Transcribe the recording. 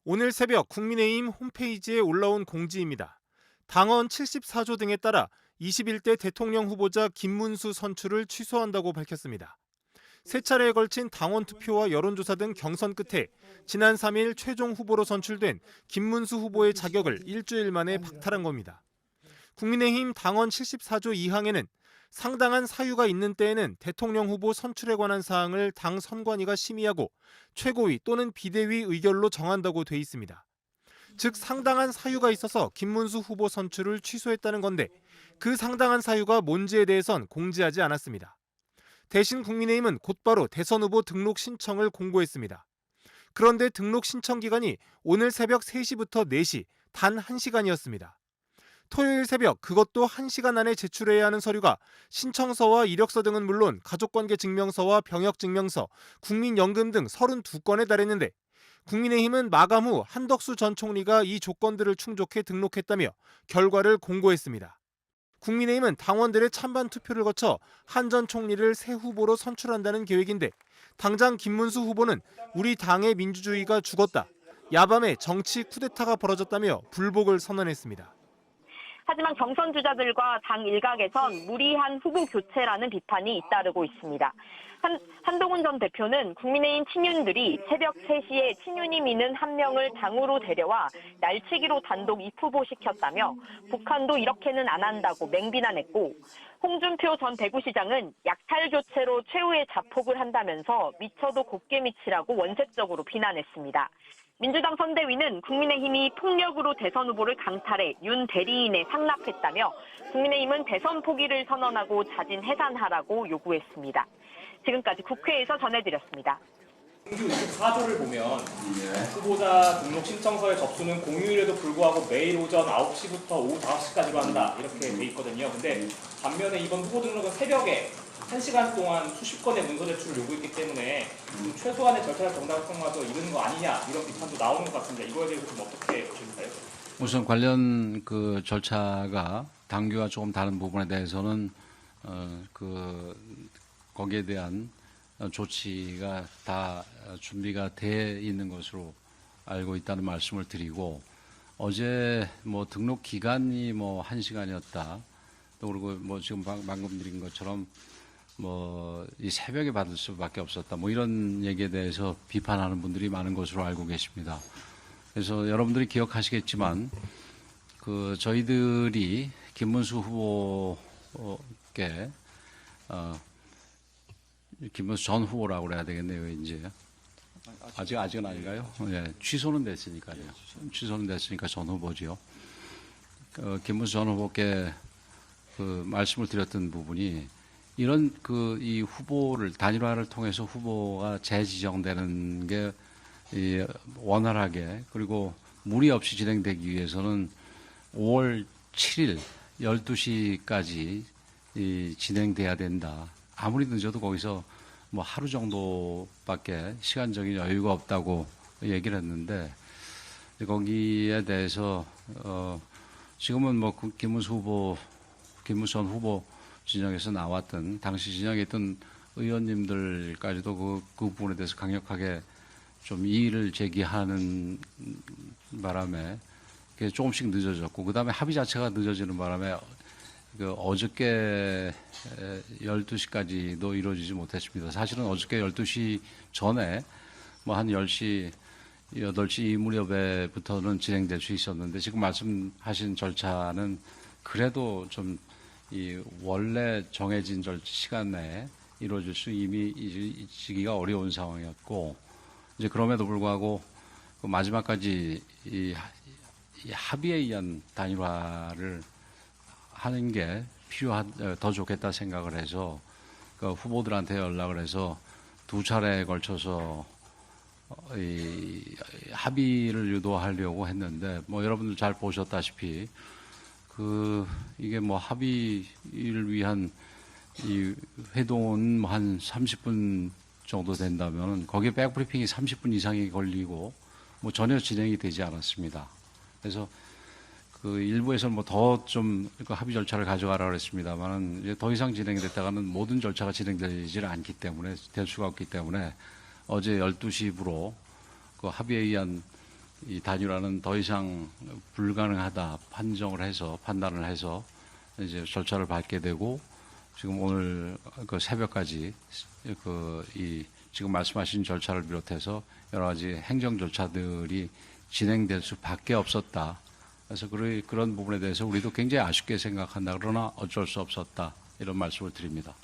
오늘 새벽 국민의힘 홈페이지에 올라온 공지입니다. 당헌 74조 등에 따라 21대 대통령 후보자 김문수 선출을 취소한다고 밝혔습니다. 세 차례에 걸친 당원 투표와 여론조사 등 경선 끝에 지난 3일 최종 후보로 선출된 김문수 후보의 자격을 일주일 만에 박탈한 겁니다. 국민의힘 당헌 74조 2항에는 상당한 사유가 있는 때에는 대통령 후보 선출에 관한 사항을 당 선관위가 심의하고 최고위 또는 비대위 의결로 정한다고 돼 있습니다. 즉 상당한 사유가 있어서 김문수 후보 선출을 취소했다는 건데 그 상당한 사유가 뭔지에 대해선 공지하지 않았습니다. 대신 국민의힘은 곧바로 대선 후보 등록 신청을 공고했습니다. 그런데 등록 신청 기간이 오늘 새벽 3시부터 4시 단 1시간이었습니다. 토요일 새벽 그것도 1시간 안에 제출해야 하는 서류가 신청서와 이력서 등은 물론 가족관계 증명서와 병역 증명서, 국민연금 등 32건에 달했는데 국민의힘은 마감 후 한덕수 전 총리가 이 조건들을 충족해 등록했다며 결과를 공고했습니다. 국민의힘은 당원들의 찬반 투표를 거쳐 한 전 총리를 새 후보로 선출한다는 계획인데 당장 김문수 후보는 우리 당의 민주주의가 죽었다. 야밤에 정치 쿠데타가 벌어졌다며 불복을 선언했습니다. 하지만 경선 주자들과 당 일각에선 무리한 후보 교체라는 비판이 잇따르고 있습니다. 한동훈 전 대표는 국민의힘 친윤들이 새벽 3시에 친윤이 미는 한 명을 당으로 데려와 날치기로 단독 입후보시켰다며 북한도 이렇게는 안 한다고 맹비난했고 홍준표 전 대구시장은 약탈 교체로 최후의 자폭을 한다면서 미쳐도 곱게 미치라고 원색적으로 비난했습니다. 민주당 선대위는 국민의힘이 폭력으로 대선 후보를 강탈해 윤 대리인에 상납했다며 국민의힘은 대선 포기를 선언하고 자진 해산하라고 요구했습니다. 지금까지 국회에서 전해드렸습니다. 공규 24조를 보면 후보자 등록 신청서의 접수는 공휴일에도 불구하고 매일 오전 9시부터 오후 5시까지로 한다 이렇게 돼 있거든요. 근데 반면에 이번 후보 등록은 새벽에 1시간 동안 수십 건의 문서 제출을 요구했기 때문에 최소한의 절차를 정당성화도 이르는 거 아니냐 이런 비판도 나오는 것 같습니다. 이거에 대해서 좀 어떻게 보실까요? 우선 관련 그 절차가 당규와 조금 다른 부분에 대해서는 거기에 대한 조치가 다 준비가 돼 있는 것으로 알고 있다는 말씀을 드리고 어제 뭐 등록 기간이 뭐 1시간이었다. 또 그리고 뭐 지금 방금 드린 것처럼 뭐 이 새벽에 받을 수밖에 없었다. 뭐 이런 얘기에 대해서 비판하는 분들이 많은 것으로 알고 계십니다. 그래서 여러분들이 기억하시겠지만 그 저희들이 김문수 후보께 김문수 전 후보라고 그래야 되겠네요, 이제. 아직은 아닌가요? 예, 취소는 됐으니까요. 취소는 됐으니까 전 후보지요. 김문수 전 후보께 그 말씀을 드렸던 부분이 이런 이 후보를 단일화를 통해서 후보가 재지정되는 게 원활하게 그리고 무리 없이 진행되기 위해서는 5월 7일 12시까지 진행돼야 된다. 아무리 늦어도 거기서 뭐 하루 정도밖에 시간적인 여유가 없다고 얘기를 했는데 거기에 대해서 지금은 뭐 김문수 전 후보 진영에서 나왔던 당시 진영에 있던 의원님들까지도 그 부분에 대해서 강력하게 좀 이의를 제기하는 바람에 그게 조금씩 늦어졌고 그 다음에 합의 자체가 늦어지는 바람에 어저께 12시까지도 이루어지지 못했습니다. 사실은 어저께 12시 전에 뭐 한 10시, 8시 이 무렵에부터는 진행될 수 있었는데 지금 말씀하신 절차는 그래도 좀 이 원래 정해진 시간 내에 이루어질 수 이미 지기가 어려운 상황이었고 이제 그럼에도 불구하고 그 마지막까지 이 합의에 의한 단일화를 하는 게 더 좋겠다 생각을 해서 그 후보들한테 연락을 해서 2차례에 걸쳐서 이 합의를 유도하려고 했는데 뭐 여러분들 잘 보셨다시피 이게 뭐 합의를 위한 이 회동은 한 30분 정도 된다면 거기에 백브리핑이 30분 이상이 걸리고 뭐 전혀 진행이 되지 않았습니다. 그래서 그 일부에서는 뭐 더 좀 합의 절차를 가져가라 그랬습니다만은 이제 더 이상 진행이 됐다가는 모든 절차가 진행되지 않기 때문에 될 수가 없기 때문에 어제 12시부로 그 합의에 의한 이 단일화는 더 이상 불가능하다 판단을 해서 이제 절차를 밟게 되고 지금 오늘 그 새벽까지 지금 말씀하신 절차를 비롯해서 여러 가지 행정 절차들이 진행될 수밖에 없었다. 그래서 그런 부분에 대해서 우리도 굉장히 아쉽게 생각한다. 그러나 어쩔 수 없었다. 이런 말씀을 드립니다.